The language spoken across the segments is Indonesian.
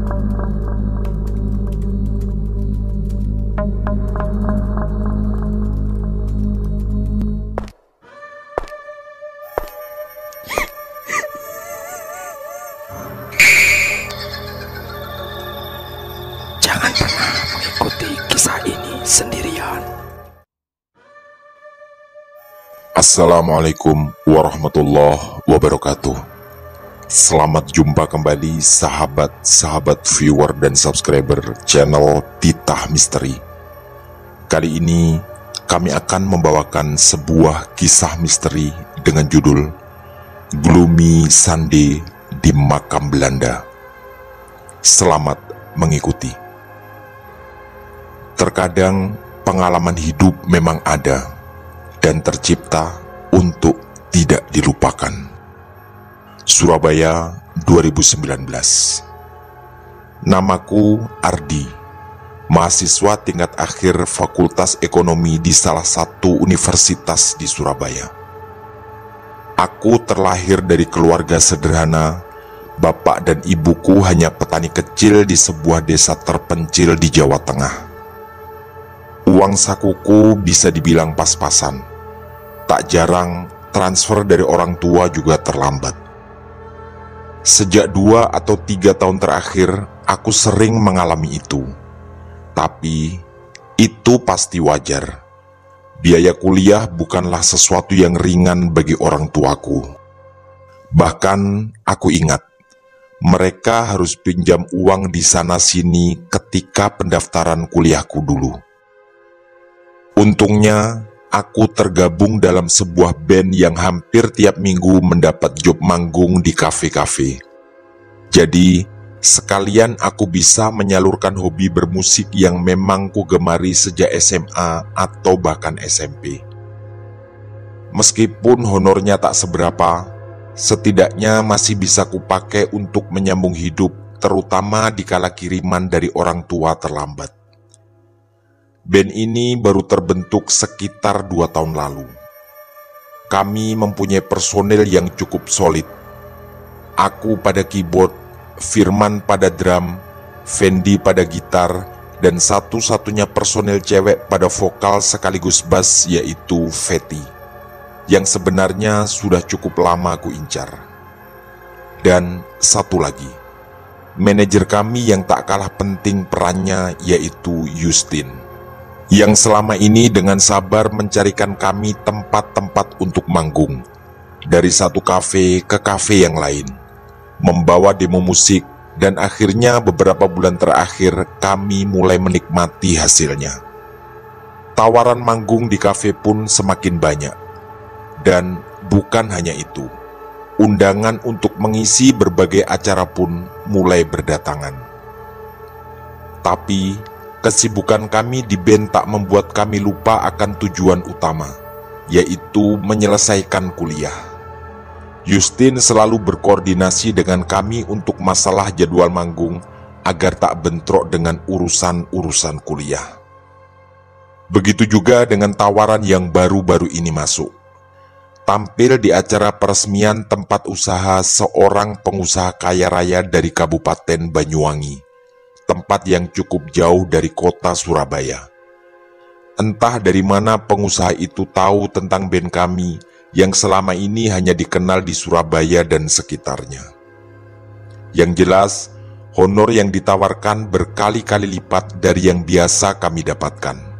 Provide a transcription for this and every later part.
Jangan pernah mengikuti kisah ini sendirian. Assalamualaikum warahmatullahi wabarakatuh. Selamat jumpa kembali sahabat-sahabat viewer dan subscriber channel Titah Misteri. Kali ini kami akan membawakan sebuah kisah misteri dengan judul Gloomy Sunday di Makam Belanda. Selamat mengikuti. Terkadang pengalaman hidup memang ada dan tercipta untuk tidak dilupakan. Surabaya 2019. Namaku Ardi, mahasiswa tingkat akhir Fakultas Ekonomi di salah satu universitas di Surabaya. Aku terlahir dari keluarga sederhana. Bapak dan ibuku hanya petani kecil di sebuah desa terpencil di Jawa Tengah. Uang sakuku bisa dibilang pas-pasan. Tak jarang transfer dari orang tua juga terlambat. Sejak 2 atau 3 tahun terakhir, aku sering mengalami itu. Tapi, itu pasti wajar. Biaya kuliah bukanlah sesuatu yang ringan bagi orang tuaku. Bahkan, aku ingat, mereka harus pinjam uang di sana-sini ketika pendaftaran kuliahku dulu. Untungnya, aku tergabung dalam sebuah band yang hampir tiap minggu mendapat job manggung di kafe-kafe. Jadi, sekalian aku bisa menyalurkan hobi bermusik yang memang ku gemari sejak SMA atau bahkan SMP. Meskipun honornya tak seberapa, setidaknya masih bisa kupakai untuk menyambung hidup, terutama dikala kiriman dari orang tua terlambat. Band ini baru terbentuk sekitar 2 tahun lalu. Kami mempunyai personil yang cukup solid. Aku pada keyboard, Firman pada drum, Fendi pada gitar, dan satu-satunya personil cewek pada vokal sekaligus bass yaitu Feti, yang sebenarnya sudah cukup lama aku incar. Dan satu lagi, manajer kami yang tak kalah penting perannya yaitu Justin, yang selama ini dengan sabar mencarikan kami tempat-tempat untuk manggung, dari satu kafe ke kafe yang lain, membawa demo musik, dan akhirnya beberapa bulan terakhir kami mulai menikmati hasilnya. Tawaran manggung di kafe pun semakin banyak, dan bukan hanya itu, undangan untuk mengisi berbagai acara pun mulai berdatangan. Tapi kesibukan kami di band tak membuat kami lupa akan tujuan utama, yaitu menyelesaikan kuliah. Justin selalu berkoordinasi dengan kami untuk masalah jadwal manggung agar tak bentrok dengan urusan-urusan kuliah. Begitu juga dengan tawaran yang baru-baru ini masuk. Tampil di acara peresmian tempat usaha seorang pengusaha kaya raya dari Kabupaten Banyuwangi, tempat yang cukup jauh dari kota Surabaya. Entah dari mana pengusaha itu tahu tentang band kami yang selama ini hanya dikenal di Surabaya dan sekitarnya. Yang jelas, honor yang ditawarkan berkali-kali lipat dari yang biasa kami dapatkan.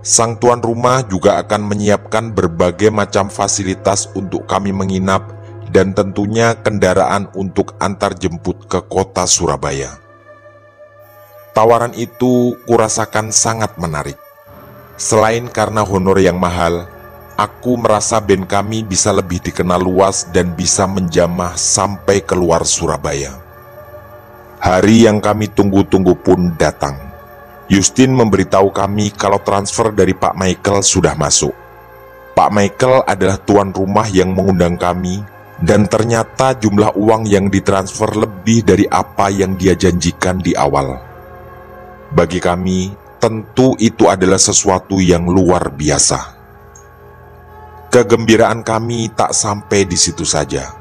Sang tuan rumah juga akan menyiapkan berbagai macam fasilitas untuk kami menginap dan tentunya kendaraan untuk antar jemput ke kota Surabaya. Tawaran itu kurasakan sangat menarik. Selain karena honor yang mahal, aku merasa band kami bisa lebih dikenal luas dan bisa menjamah sampai keluar Surabaya. Hari yang kami tunggu-tunggu pun datang. Justin memberitahu kami kalau transfer dari Pak Michael sudah masuk. Pak Michael adalah tuan rumah yang mengundang kami, dan ternyata jumlah uang yang ditransfer lebih dari apa yang dia janjikan di awal. Bagi kami, tentu itu adalah sesuatu yang luar biasa. Kegembiraan kami tak sampai di situ saja.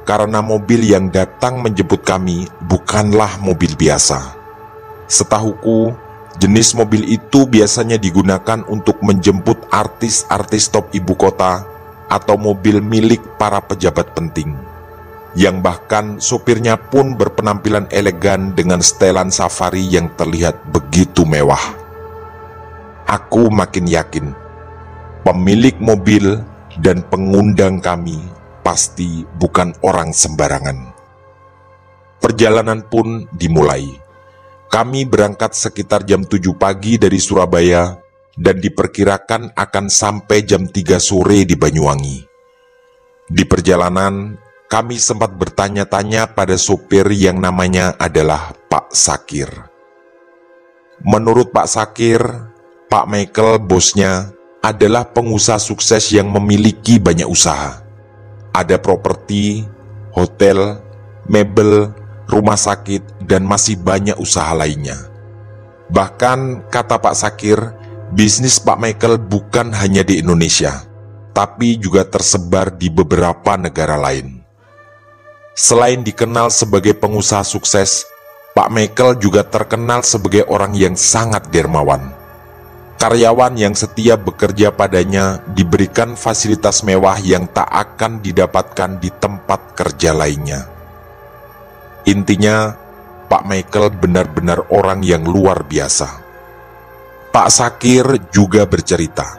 karena mobil yang datang menjemput kami bukanlah mobil biasa. Setahuku, jenis mobil itu biasanya digunakan untuk menjemput artis-artis top ibu kota atau mobil milik para pejabat penting, yang bahkan sopirnya pun berpenampilan elegan dengan setelan safari yang terlihat begitu mewah. Aku makin yakin pemilik mobil dan pengundang kami pasti bukan orang sembarangan. Perjalanan pun dimulai. Kami berangkat sekitar jam 7 pagi dari Surabaya dan diperkirakan akan sampai jam 3 sore di Banyuwangi. Di perjalanan, kami sempat bertanya-tanya pada sopir yang namanya adalah Pak Sakir. Menurut Pak Sakir, Pak Michael, bosnya, adalah pengusaha sukses yang memiliki banyak usaha. Ada properti, hotel, mebel, rumah sakit, dan masih banyak usaha lainnya. Bahkan, kata Pak Sakir, bisnis Pak Michael bukan hanya di Indonesia, tapi juga tersebar di beberapa negara lain. Selain dikenal sebagai pengusaha sukses, Pak Michael juga terkenal sebagai orang yang sangat dermawan. Karyawan yang setia bekerja padanya diberikan fasilitas mewah yang tak akan didapatkan di tempat kerja lainnya. Intinya, Pak Michael benar-benar orang yang luar biasa. Pak Sakir juga bercerita,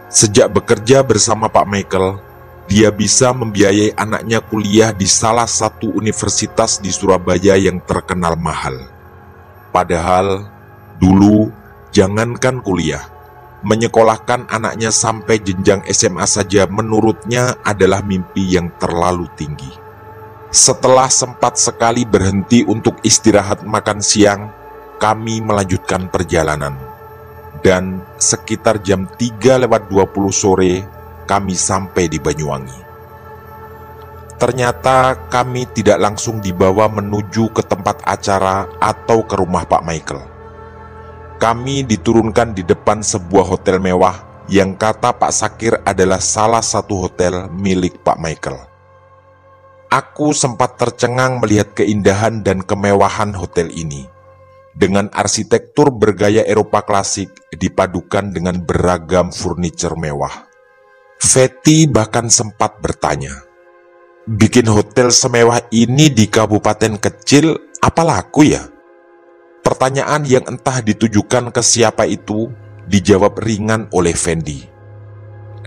sejak bekerja bersama Pak Michael, dia bisa membiayai anaknya kuliah di salah satu universitas di Surabaya yang terkenal mahal. Padahal, dulu jangankan kuliah, menyekolahkan anaknya sampai jenjang SMA saja menurutnya adalah mimpi yang terlalu tinggi. Setelah sempat sekali berhenti untuk istirahat makan siang, kami melanjutkan perjalanan. Dan sekitar jam 3:20 sore, kami sampai di Banyuwangi. Ternyata kami tidak langsung dibawa menuju ke tempat acara atau ke rumah Pak Michael. Kami diturunkan di depan sebuah hotel mewah yang kata Pak Sakir adalah salah satu hotel milik Pak Michael. Aku sempat tercengang melihat keindahan dan kemewahan hotel ini. Dengan arsitektur bergaya Eropa klasik dipadukan dengan beragam furniture mewah. Fetty bahkan sempat bertanya, bikin hotel semewah ini di kabupaten kecil apa laku ya? Pertanyaan yang entah ditujukan ke siapa itu dijawab ringan oleh Fendi.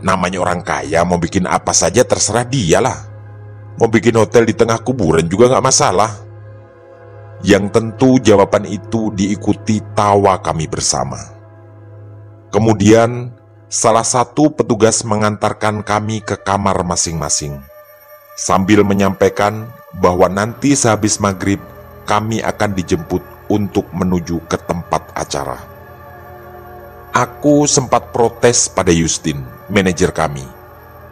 Namanya orang kaya, mau bikin apa saja terserah dialah. Mau bikin hotel di tengah kuburan juga gak masalah. Yang tentu jawaban itu diikuti tawa kami bersama. Kemudian salah satu petugas mengantarkan kami ke kamar masing-masing, sambil menyampaikan bahwa nanti sehabis maghrib kami akan dijemput untuk menuju ke tempat acara. Aku sempat protes pada Justin, manajer kami,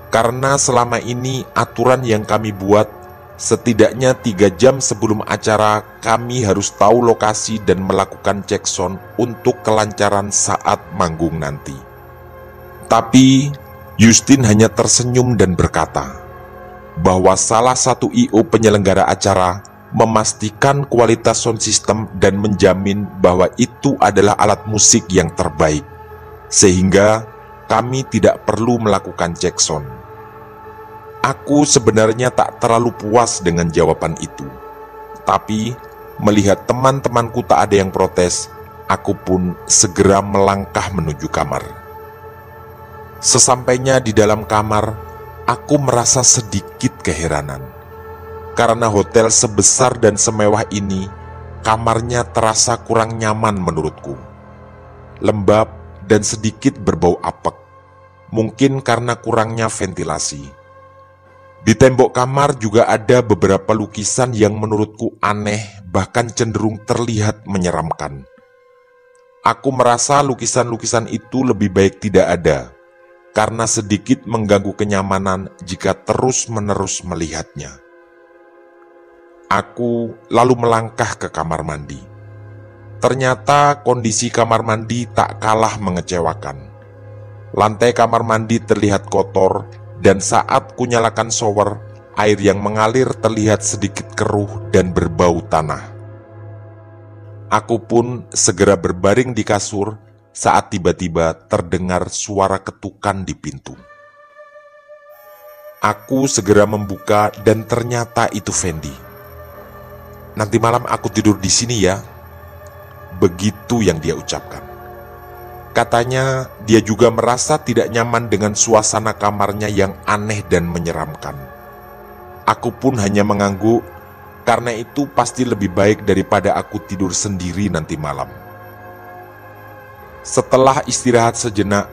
karena selama ini aturan yang kami buat, setidaknya 3 jam sebelum acara kami harus tahu lokasi dan melakukan cek sound untuk kelancaran saat manggung nanti. Tapi Justin hanya tersenyum dan berkata bahwa salah satu I.O. penyelenggara acara memastikan kualitas sound system dan menjamin bahwa itu adalah alat musik yang terbaik, sehingga kami tidak perlu melakukan cek sound. Aku sebenarnya tak terlalu puas dengan jawaban itu. Tapi melihat teman-temanku tak ada yang protes, aku pun segera melangkah menuju kamar. Sesampainya di dalam kamar, aku merasa sedikit keheranan. Karena hotel sebesar dan semewah ini, kamarnya terasa kurang nyaman menurutku. Lembab dan sedikit berbau apek. Mungkin karena kurangnya ventilasi. Di tembok kamar juga ada beberapa lukisan yang menurutku aneh, bahkan cenderung terlihat menyeramkan. Aku merasa lukisan-lukisan itu lebih baik tidak ada, karena sedikit mengganggu kenyamanan jika terus-menerus melihatnya. Aku lalu melangkah ke kamar mandi. Ternyata kondisi kamar mandi tak kalah mengecewakan. Lantai kamar mandi terlihat kotor, dan saat kunyalakan shower, air yang mengalir terlihat sedikit keruh dan berbau tanah. Aku pun segera berbaring di kasur saat tiba-tiba terdengar suara ketukan di pintu. Aku segera membuka dan ternyata itu Fendi. "Nanti malam aku tidur di sini ya." Begitu yang dia ucapkan. Katanya dia juga merasa tidak nyaman dengan suasana kamarnya yang aneh dan menyeramkan. Aku pun hanya mengangguk, karena itu pasti lebih baik daripada aku tidur sendiri nanti malam. Setelah istirahat sejenak,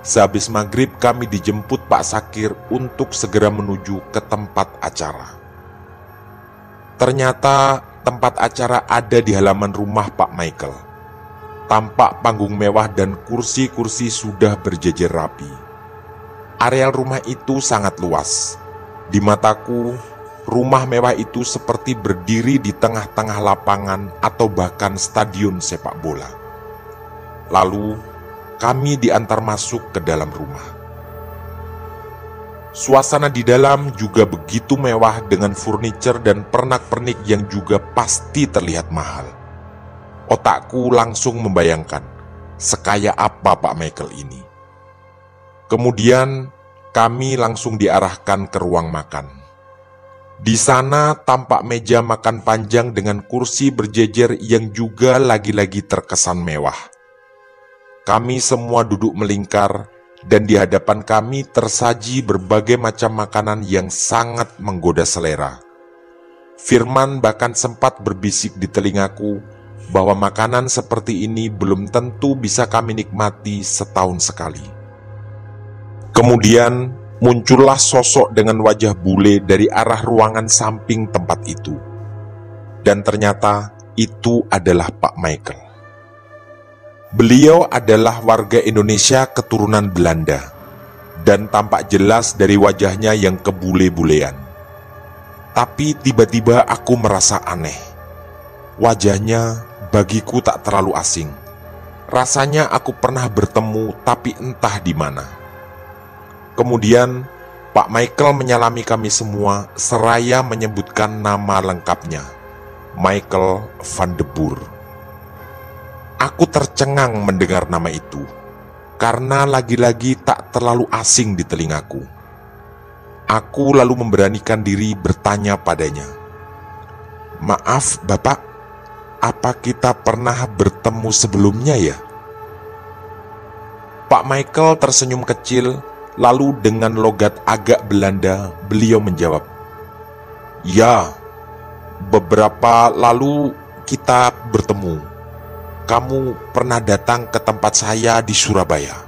sehabis maghrib kami dijemput Pak Sakir untuk segera menuju ke tempat acara. Ternyata tempat acara ada di halaman rumah Pak Michael. Tampak panggung mewah dan kursi-kursi sudah berjejer rapi. Areal rumah itu sangat luas. Di mataku, rumah mewah itu seperti berdiri di tengah-tengah lapangan atau bahkan stadion sepak bola. Lalu, kami diantar masuk ke dalam rumah. Suasana di dalam juga begitu mewah dengan furniture dan pernak-pernik yang juga pasti terlihat mahal. Otakku langsung membayangkan sekaya apa Pak Michael ini. Kemudian kami langsung diarahkan ke ruang makan. Di sana tampak meja makan panjang dengan kursi berjejer yang juga lagi-lagi terkesan mewah. Kami semua duduk melingkar dan di hadapan kami tersaji berbagai macam makanan yang sangat menggoda selera. Firman bahkan sempat berbisik di telingaku bahwa makanan seperti ini belum tentu bisa kami nikmati setahun sekali. Kemudian muncullah sosok dengan wajah bule dari arah ruangan samping tempat itu. Dan ternyata itu adalah Pak Michael. Beliau adalah warga Indonesia keturunan Belanda, dan tampak jelas dari wajahnya yang kebule-bulean. Tapi tiba-tiba aku merasa aneh. Wajahnya bagiku tak terlalu asing. Rasanya aku pernah bertemu, tapi entah di mana. Kemudian Pak Michael menyalami kami semua seraya menyebutkan nama lengkapnya, Michael van de Boer. Aku tercengang mendengar nama itu, karena lagi-lagi tak terlalu asing di telingaku. Aku lalu memberanikan diri bertanya padanya, "Maaf Bapak, apa kita pernah bertemu sebelumnya ya?" Pak Michael tersenyum kecil. Lalu dengan logat agak Belanda, beliau menjawab, "Ya, beberapa lalu kita bertemu. Kamu pernah datang ke tempat saya di Surabaya."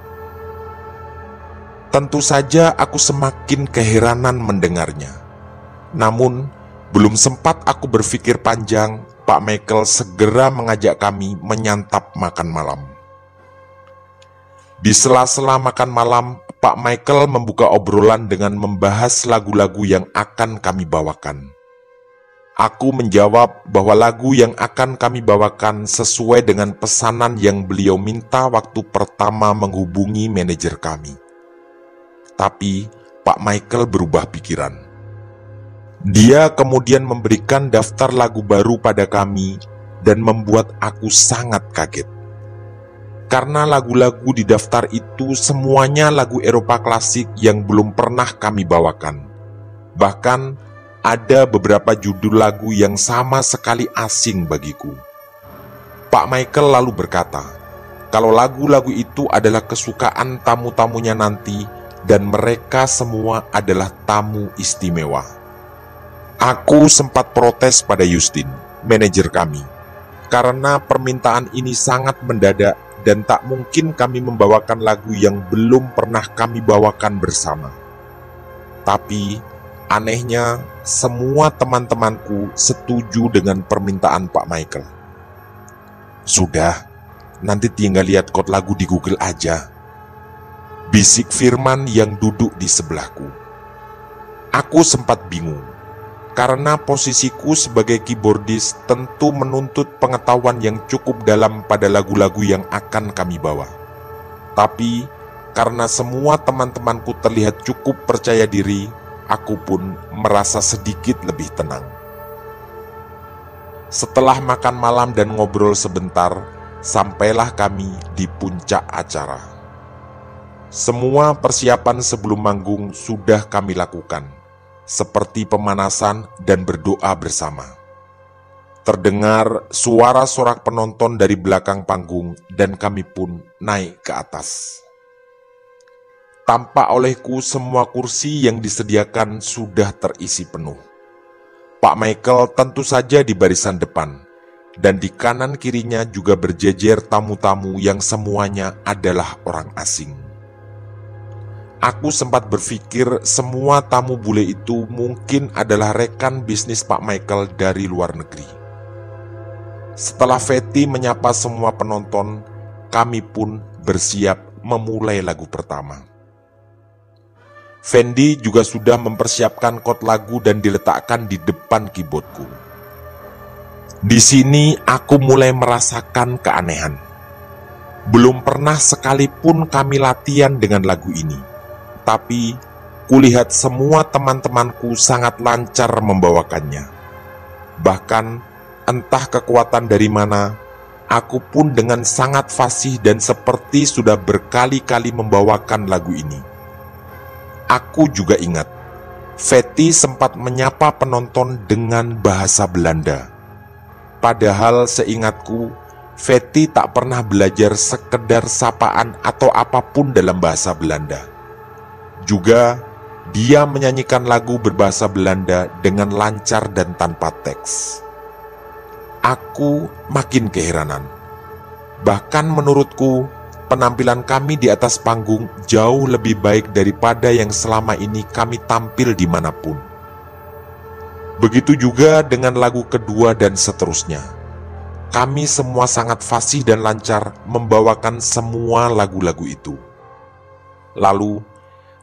Tentu saja aku semakin keheranan mendengarnya. Namun, belum sempat aku berpikir panjang, Pak Michael segera mengajak kami menyantap makan malam. Di sela-sela makan malam, Pak Michael membuka obrolan dengan membahas lagu-lagu yang akan kami bawakan. Aku menjawab bahwa lagu yang akan kami bawakan sesuai dengan pesanan yang beliau minta waktu pertama menghubungi manajer kami. Tapi Pak Michael berubah pikiran. Dia kemudian memberikan daftar lagu baru pada kami dan membuat aku sangat kaget. Karena lagu-lagu di daftar itu semuanya lagu Eropa klasik yang belum pernah kami bawakan. Bahkan ada beberapa judul lagu yang sama sekali asing bagiku. Pak Michael lalu berkata, kalau lagu-lagu itu adalah kesukaan tamu-tamunya nanti dan mereka semua adalah tamu istimewa. Aku sempat protes pada Justin, manajer kami, karena permintaan ini sangat mendadak dan tak mungkin kami membawakan lagu yang belum pernah kami bawakan bersama. Tapi anehnya semua teman-temanku setuju dengan permintaan Pak Michael. "Sudah, nanti tinggal lihat chord lagu di Google aja," bisik Firman yang duduk di sebelahku. Aku sempat bingung, karena posisiku sebagai keyboardis tentu menuntut pengetahuan yang cukup dalam pada lagu-lagu yang akan kami bawa. Tapi karena semua teman-temanku terlihat cukup percaya diri, aku pun merasa sedikit lebih tenang. Setelah makan malam dan ngobrol sebentar, sampailah kami di puncak acara. Semua persiapan sebelum manggung sudah kami lakukan, seperti pemanasan dan berdoa bersama. Terdengar suara sorak penonton dari belakang panggung dan kami pun naik ke atas. Tampak olehku semua kursi yang disediakan sudah terisi penuh. Pak Michael tentu saja di barisan depan, dan di kanan kirinya juga berjejer tamu-tamu yang semuanya adalah orang asing. Aku sempat berpikir semua tamu bule itu mungkin adalah rekan bisnis Pak Michael dari luar negeri. Setelah Fethi menyapa semua penonton, kami pun bersiap memulai lagu pertama. Fendi juga sudah mempersiapkan chord lagu dan diletakkan di depan keyboardku. Di sini aku mulai merasakan keanehan. Belum pernah sekalipun kami latihan dengan lagu ini. Tapi, kulihat semua teman-temanku sangat lancar membawakannya. Bahkan, entah kekuatan dari mana, aku pun dengan sangat fasih dan seperti sudah berkali-kali membawakan lagu ini. Aku juga ingat, Fethi sempat menyapa penonton dengan bahasa Belanda. Padahal seingatku, Fethi tak pernah belajar sekedar sapaan atau apapun dalam bahasa Belanda. Juga, dia menyanyikan lagu berbahasa Belanda dengan lancar dan tanpa teks. Aku makin keheranan. Bahkan menurutku, penampilan kami di atas panggung jauh lebih baik daripada yang selama ini kami tampil dimanapun. Begitu juga dengan lagu kedua dan seterusnya. Kami semua sangat fasih dan lancar membawakan semua lagu-lagu itu. Lalu,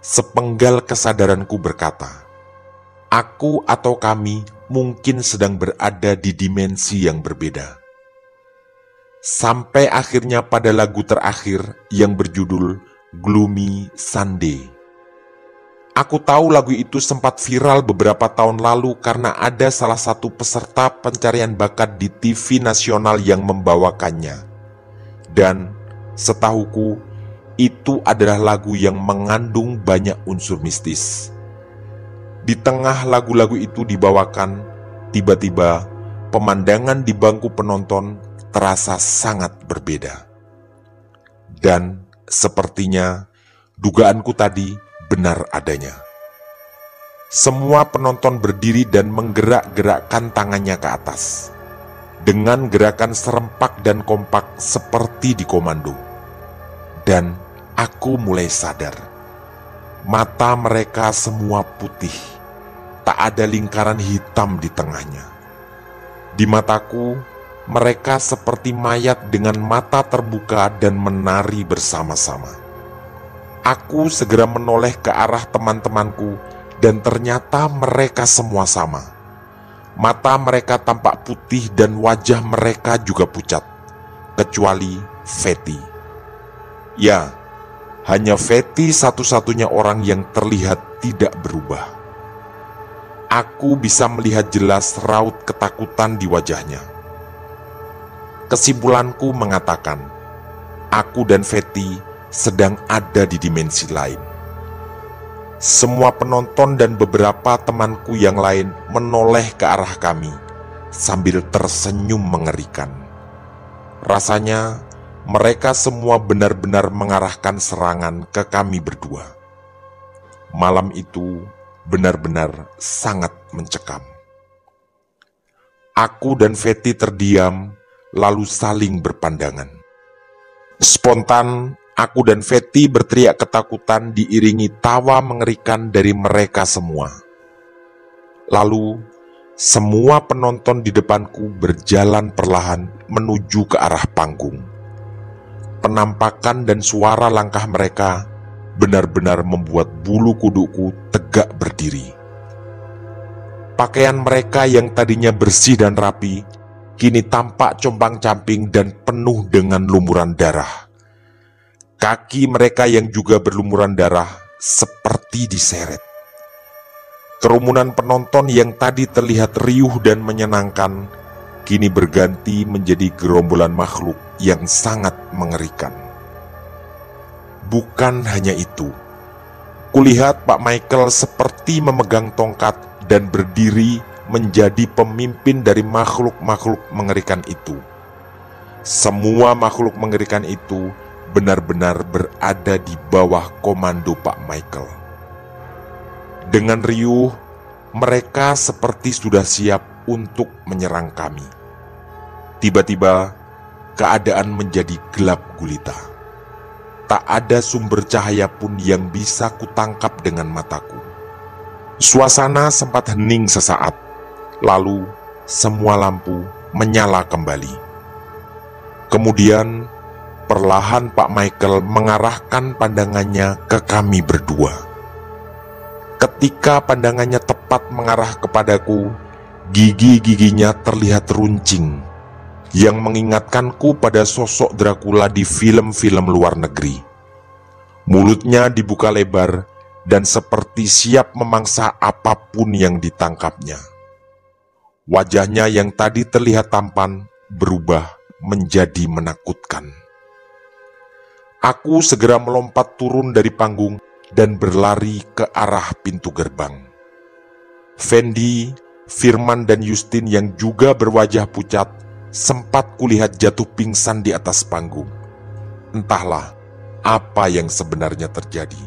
sepenggal kesadaranku berkata, aku atau kami mungkin sedang berada di dimensi yang berbeda. Sampai akhirnya pada lagu terakhir yang berjudul Gloomy Sunday. Aku tahu lagu itu sempat viral beberapa tahun lalu karena ada salah satu peserta pencarian bakat di TV nasional yang membawakannya. Dan setahuku, itu adalah lagu yang mengandung banyak unsur mistis. Di tengah lagu-lagu itu dibawakan, tiba-tiba pemandangan di bangku penonton terasa sangat berbeda. Dan sepertinya dugaanku tadi benar adanya. Semua penonton berdiri dan menggerak-gerakkan tangannya ke atas, dengan gerakan serempak dan kompak seperti di komando. Dan aku mulai sadar, mata mereka semua putih, tak ada lingkaran hitam di tengahnya. Di mataku, mereka seperti mayat dengan mata terbuka dan menari bersama-sama. Aku segera menoleh ke arah teman-temanku dan ternyata mereka semua sama. Mata mereka tampak putih dan wajah mereka juga pucat, kecuali Fethi. Ya, hanya Fethi satu-satunya orang yang terlihat tidak berubah. Aku bisa melihat jelas raut ketakutan di wajahnya. Kesimpulanku mengatakan, aku dan Fethi sedang ada di dimensi lain. Semua penonton dan beberapa temanku yang lain menoleh ke arah kami sambil tersenyum mengerikan. Rasanya mereka semua benar-benar mengarahkan serangan ke kami berdua. Malam itu benar-benar sangat mencekam. Aku dan Fethi terdiam, lalu saling berpandangan. Spontan, aku dan Fethi berteriak ketakutan diiringi tawa mengerikan dari mereka semua. Lalu, semua penonton di depanku berjalan perlahan menuju ke arah panggung. Penampakan dan suara langkah mereka benar-benar membuat bulu kuduku tegak berdiri. Pakaian mereka yang tadinya bersih dan rapi, kini tampak compang-camping dan penuh dengan lumuran darah. Kaki mereka yang juga berlumuran darah seperti diseret. Kerumunan penonton yang tadi terlihat riuh dan menyenangkan, kini berganti menjadi gerombolan makhluk yang sangat mengerikan. Bukan hanya itu, kulihat Pak Michael seperti memegang tongkat dan berdiri menjadi pemimpin dari makhluk-makhluk mengerikan itu. Semua makhluk mengerikan itu benar-benar berada di bawah komando Pak Michael. Dengan riuh, mereka seperti sudah siap untuk menyerang kami. Tiba-tiba, keadaan menjadi gelap gulita. Tak ada sumber cahaya pun yang bisa kutangkap dengan mataku. Suasana sempat hening sesaat, lalu semua lampu menyala kembali. Kemudian, perlahan Pak Michael mengarahkan pandangannya ke kami berdua. Ketika pandangannya tepat mengarah kepadaku, gigi-giginya terlihat runcing, yang mengingatkanku pada sosok Dracula di film-film luar negeri. Mulutnya dibuka lebar dan seperti siap memangsa apapun yang ditangkapnya. Wajahnya yang tadi terlihat tampan berubah menjadi menakutkan. Aku segera melompat turun dari panggung dan berlari ke arah pintu gerbang. Fendi, Firman, dan Justin yang juga berwajah pucat sempat kulihat jatuh pingsan di atas panggung. Entahlah apa yang sebenarnya terjadi.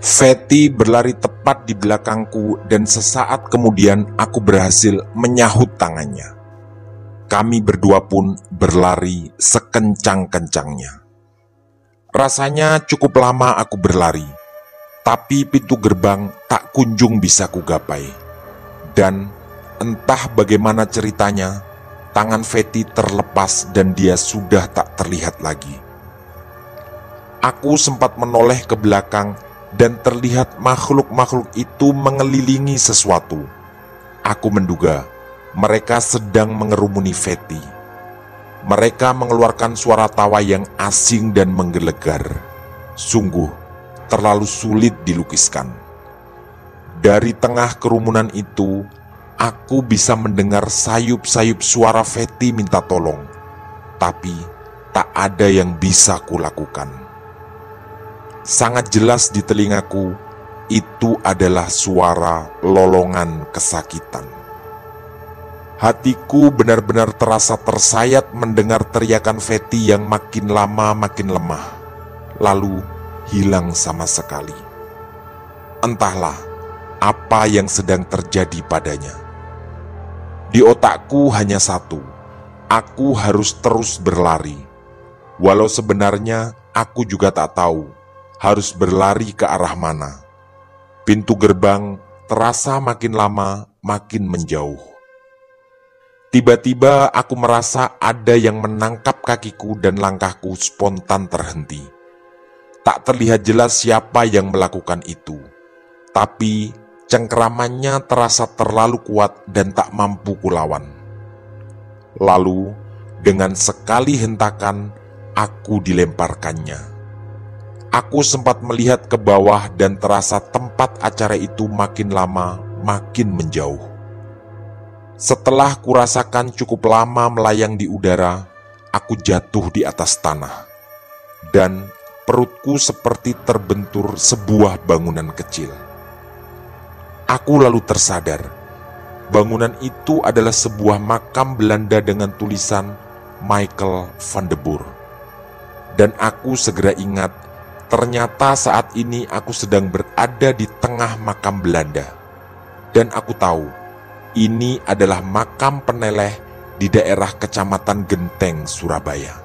Fatty berlari tepat di belakangku dan sesaat kemudian aku berhasil menyahut tangannya. Kami berdua pun berlari sekencang-kencangnya. Rasanya cukup lama aku berlari, tapi pintu gerbang tak kunjung bisa kugapai. Dan entah bagaimana ceritanya, tangan Fatty terlepas dan dia sudah tak terlihat lagi. Aku sempat menoleh ke belakang dan terlihat makhluk-makhluk itu mengelilingi sesuatu. Aku menduga mereka sedang mengerumuni Fatty. Mereka mengeluarkan suara tawa yang asing dan menggelegar. Sungguh terlalu sulit dilukiskan. Dari tengah kerumunan itu, aku bisa mendengar sayup-sayup suara Fatty minta tolong. Tapi tak ada yang bisa kulakukan. Sangat jelas di telingaku, itu adalah suara lolongan kesakitan. Hatiku benar-benar terasa tersayat mendengar teriakan Fatty yang makin lama makin lemah, lalu hilang sama sekali. Entahlah apa yang sedang terjadi padanya. Di otakku hanya satu, aku harus terus berlari. Walau sebenarnya aku juga tak tahu harus berlari ke arah mana. Pintu gerbang terasa makin lama makin menjauh. Tiba-tiba aku merasa ada yang menangkap kakiku dan langkahku spontan terhenti. Tak terlihat jelas siapa yang melakukan itu, tapi cengkeramannya terasa terlalu kuat dan tak mampu kulawan. Lalu, dengan sekali hentakan, aku dilemparkannya. Aku sempat melihat ke bawah dan terasa tempat acara itu makin lama makin menjauh. Setelah kurasakan cukup lama melayang di udara, aku jatuh di atas tanah. Dan perutku seperti terbentur sebuah bangunan kecil. Aku lalu tersadar, bangunan itu adalah sebuah makam Belanda dengan tulisan Michael van de Boer. Dan aku segera ingat, ternyata saat ini aku sedang berada di tengah makam Belanda. Dan aku tahu, ini adalah makam peneleh di daerah Kecamatan Genteng, Surabaya.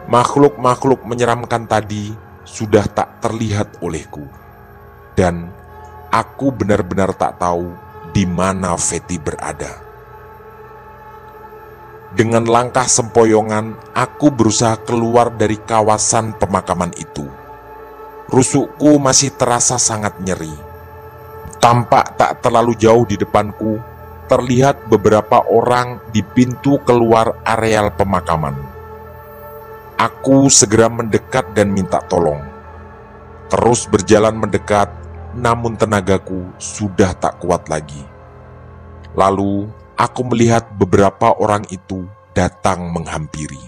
Makhluk-makhluk menyeramkan tadi sudah tak terlihat olehku. Dan aku benar-benar tak tahu di mana Fatty berada. Dengan langkah sempoyongan, aku berusaha keluar dari kawasan pemakaman itu. Rusukku masih terasa sangat nyeri. Tampak tak terlalu jauh di depanku, terlihat beberapa orang di pintu keluar areal pemakaman. Aku segera mendekat dan minta tolong. Terus berjalan mendekat, namun tenagaku sudah tak kuat lagi. Lalu aku melihat beberapa orang itu datang menghampiri.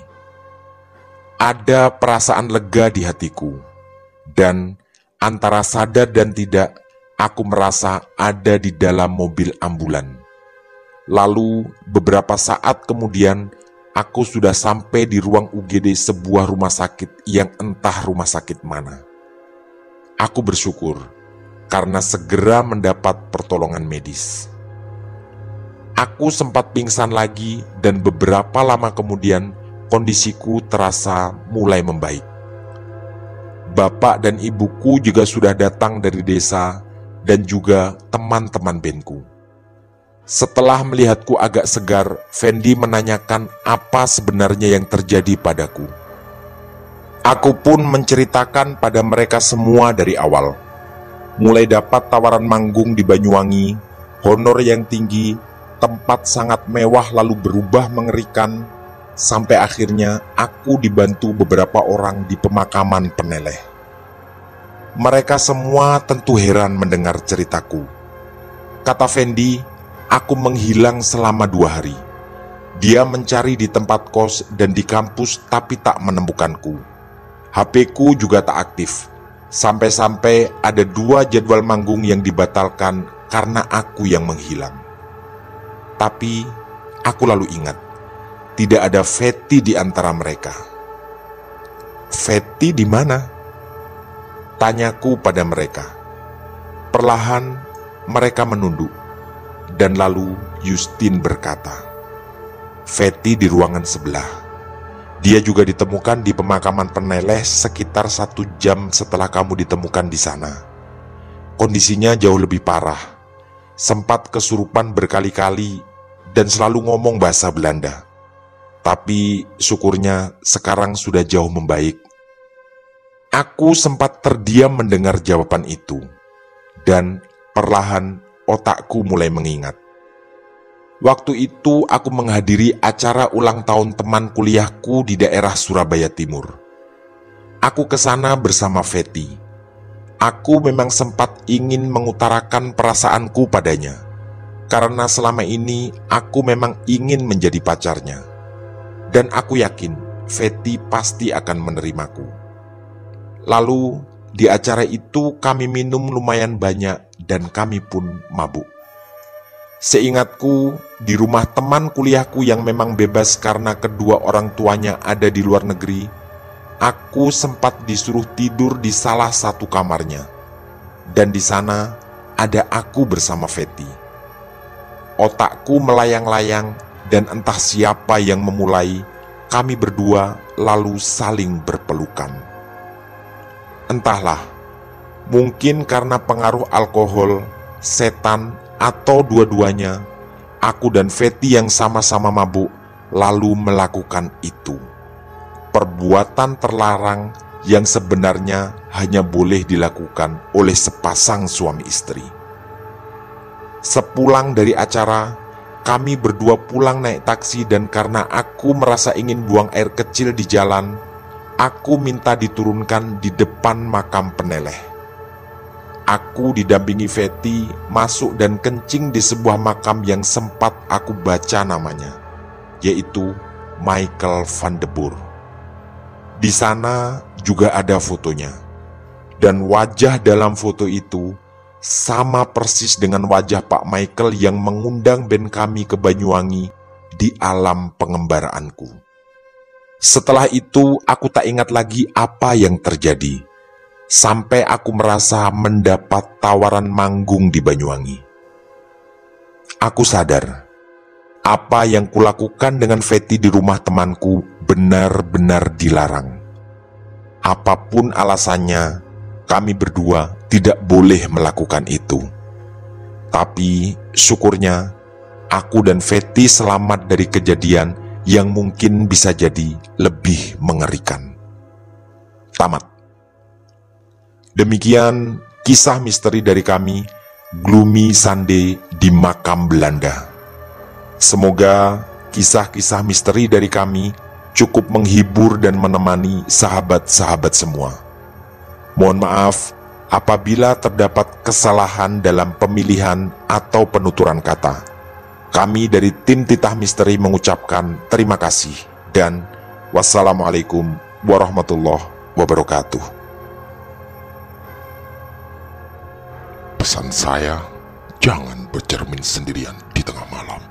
Ada perasaan lega di hatiku, dan antara sadar dan tidak, aku merasa ada di dalam mobil ambulan. Lalu beberapa saat kemudian, aku sudah sampai di ruang UGD sebuah rumah sakit yang entah rumah sakit mana. Aku bersyukur karena segera mendapat pertolongan medis. Aku sempat pingsan lagi dan beberapa lama kemudian kondisiku terasa mulai membaik. Bapak dan ibuku juga sudah datang dari desa dan juga teman-teman bandku. Setelah melihatku agak segar, Fendi menanyakan apa sebenarnya yang terjadi padaku. Aku pun menceritakan pada mereka semua dari awal. Mulai dapat tawaran manggung di Banyuwangi, honor yang tinggi, tempat sangat mewah lalu berubah mengerikan, sampai akhirnya aku dibantu beberapa orang di pemakaman Peneleh. Mereka semua tentu heran mendengar ceritaku. Kata Fendi, aku menghilang selama 2 hari. Dia mencari di tempat kos dan di kampus tapi tak menemukanku. HP-ku juga tak aktif. Sampai-sampai ada 2 jadwal manggung yang dibatalkan karena aku yang menghilang. Tapi aku lalu ingat, tidak ada Feti di antara mereka. Feti di mana? Tanyaku pada mereka. Perlahan mereka menunduk, dan lalu Justin berkata, Feti di ruangan sebelah. Dia juga ditemukan di pemakaman Peneleh sekitar 1 jam setelah kamu ditemukan di sana. Kondisinya jauh lebih parah. Sempat kesurupan berkali-kali dan selalu ngomong bahasa Belanda. Tapi syukurnya sekarang sudah jauh membaik. Aku sempat terdiam mendengar jawaban itu, dan perlahan otakku mulai mengingat. Waktu itu aku menghadiri acara ulang tahun teman kuliahku di daerah Surabaya Timur. Aku ke sana bersama Feti. Aku memang sempat ingin mengutarakan perasaanku padanya, karena selama ini aku memang ingin menjadi pacarnya. Dan aku yakin Feti pasti akan menerimaku. Lalu di acara itu kami minum lumayan banyak dan kami pun mabuk. Seingatku, di rumah teman kuliahku yang memang bebas karena kedua orang tuanya ada di luar negeri, aku sempat disuruh tidur di salah satu kamarnya. Dan di sana ada aku bersama Feti. Otakku melayang-layang dan entah siapa yang memulai, kami berdua lalu saling berpelukan. Entahlah, mungkin karena pengaruh alkohol, setan, atau dua-duanya, aku dan Feti yang sama-sama mabuk lalu melakukan itu. Perbuatan terlarang yang sebenarnya hanya boleh dilakukan oleh sepasang suami istri. Sepulang dari acara, kami berdua pulang naik taksi dan karena aku merasa ingin buang air kecil di jalan, aku minta diturunkan di depan makam Peneleh. Aku didampingi Feti masuk dan kencing di sebuah makam yang sempat aku baca namanya, yaitu Michael van de Boer. Di sana juga ada fotonya, dan wajah dalam foto itu sama persis dengan wajah Pak Michael yang mengundang band kami ke Banyuwangi di alam pengembaraanku. Setelah itu aku tak ingat lagi apa yang terjadi, sampai aku merasa mendapat tawaran manggung di Banyuwangi. Aku sadar, apa yang kulakukan dengan Feti di rumah temanku benar-benar dilarang. Apapun alasannya, kami berdua tidak boleh melakukan itu. Tapi syukurnya, aku dan Feti selamat dari kejadian yang mungkin bisa jadi lebih mengerikan. Tamat. Demikian kisah misteri dari kami, Gloomy Sunday di Makam Belanda. Semoga kisah-kisah misteri dari kami cukup menghibur dan menemani sahabat-sahabat semua. Mohon maaf Apabila terdapat kesalahan dalam pemilihan atau penuturan kata, kami dari tim Titah Misteri mengucapkan terima kasih dan wassalamualaikum warahmatullahi wabarakatuh. Pesan saya, jangan bercermin sendirian di tengah malam.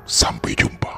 Sampai jumpa.